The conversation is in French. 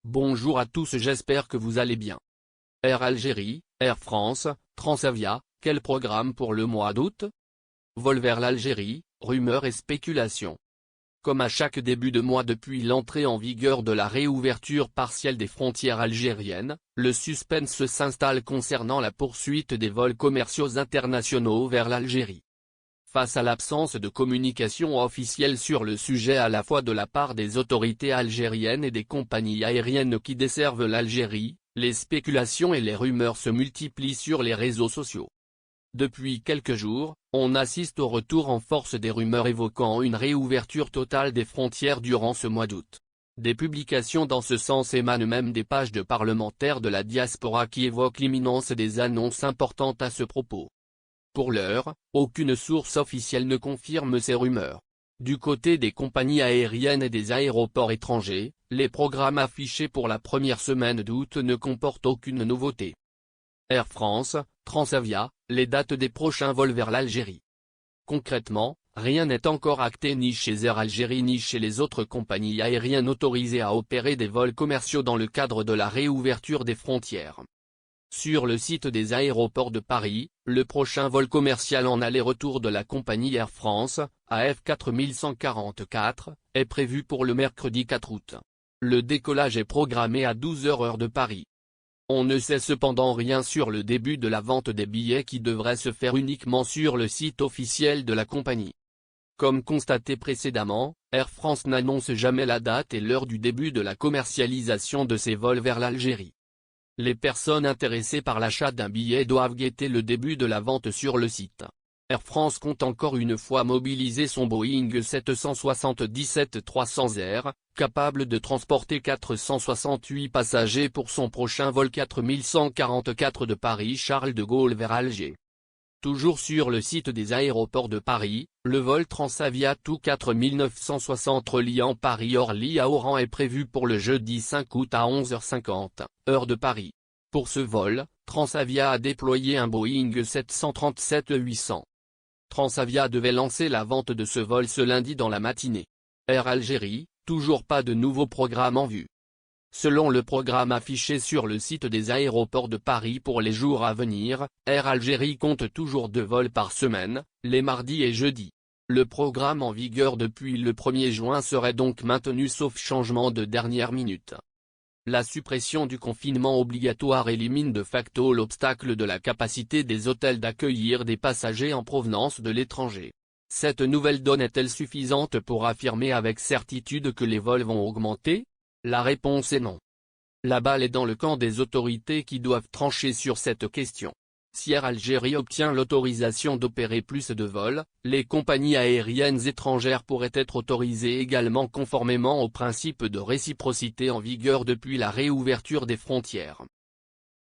Bonjour à tous, j'espère que vous allez bien. Air Algérie, Air France, Transavia, quel programme pour le mois d'août? Vol vers l'Algérie, rumeurs et spéculations. Comme à chaque début de mois depuis l'entrée en vigueur de la réouverture partielle des frontières algériennes, le suspense s'installe concernant la poursuite des vols commerciaux internationaux vers l'Algérie. Face à l'absence de communication officielle sur le sujet à la fois de la part des autorités algériennes et des compagnies aériennes qui desservent l'Algérie, les spéculations et les rumeurs se multiplient sur les réseaux sociaux. Depuis quelques jours, on assiste au retour en force des rumeurs évoquant une réouverture totale des frontières durant ce mois d'août. Des publications dans ce sens émanent même des pages de parlementaires de la diaspora qui évoquent l'imminence des annonces importantes à ce propos. Pour l'heure, aucune source officielle ne confirme ces rumeurs. Du côté des compagnies aériennes et des aéroports étrangers, les programmes affichés pour la première semaine d'août ne comportent aucune nouveauté. Air France, Transavia, les dates des prochains vols vers l'Algérie. Concrètement, rien n'est encore acté ni chez Air Algérie ni chez les autres compagnies aériennes autorisées à opérer des vols commerciaux dans le cadre de la réouverture des frontières. Sur le site des aéroports de Paris, le prochain vol commercial en aller-retour de la compagnie Air France, AF 4144, est prévu pour le mercredi 4 août. Le décollage est programmé à 12h heure de Paris. On ne sait cependant rien sur le début de la vente des billets qui devrait se faire uniquement sur le site officiel de la compagnie. Comme constaté précédemment, Air France n'annonce jamais la date et l'heure du début de la commercialisation de ses vols vers l'Algérie. Les personnes intéressées par l'achat d'un billet doivent guetter le début de la vente sur le site. Air France compte encore une fois mobiliser son Boeing 777-300R, capable de transporter 468 passagers pour son prochain vol 4144 de Paris-Charles de Gaulle vers Alger. Toujours sur le site des aéroports de Paris, le vol Transavia TOU 4960 reliant Paris-Orly à Oran est prévu pour le jeudi 5 août à 11h50, heure de Paris. Pour ce vol, Transavia a déployé un Boeing 737-800. Transavia devait lancer la vente de ce vol ce lundi dans la matinée. Air Algérie, toujours pas de nouveau programme en vue. Selon le programme affiché sur le site des aéroports de Paris pour les jours à venir, Air Algérie compte toujours 2 vols par semaine, les mardis et jeudis. Le programme en vigueur depuis le 1er juin serait donc maintenu sauf changement de dernière minute. La suppression du confinement obligatoire élimine de facto l'obstacle de la capacité des hôtels d'accueillir des passagers en provenance de l'étranger. Cette nouvelle donne est-elle suffisante pour affirmer avec certitude que les vols vont augmenter? La réponse est non. La balle est dans le camp des autorités qui doivent trancher sur cette question. Si Air Algérie obtient l'autorisation d'opérer plus de vols, les compagnies aériennes étrangères pourraient être autorisées également conformément au principe de réciprocité en vigueur depuis la réouverture des frontières.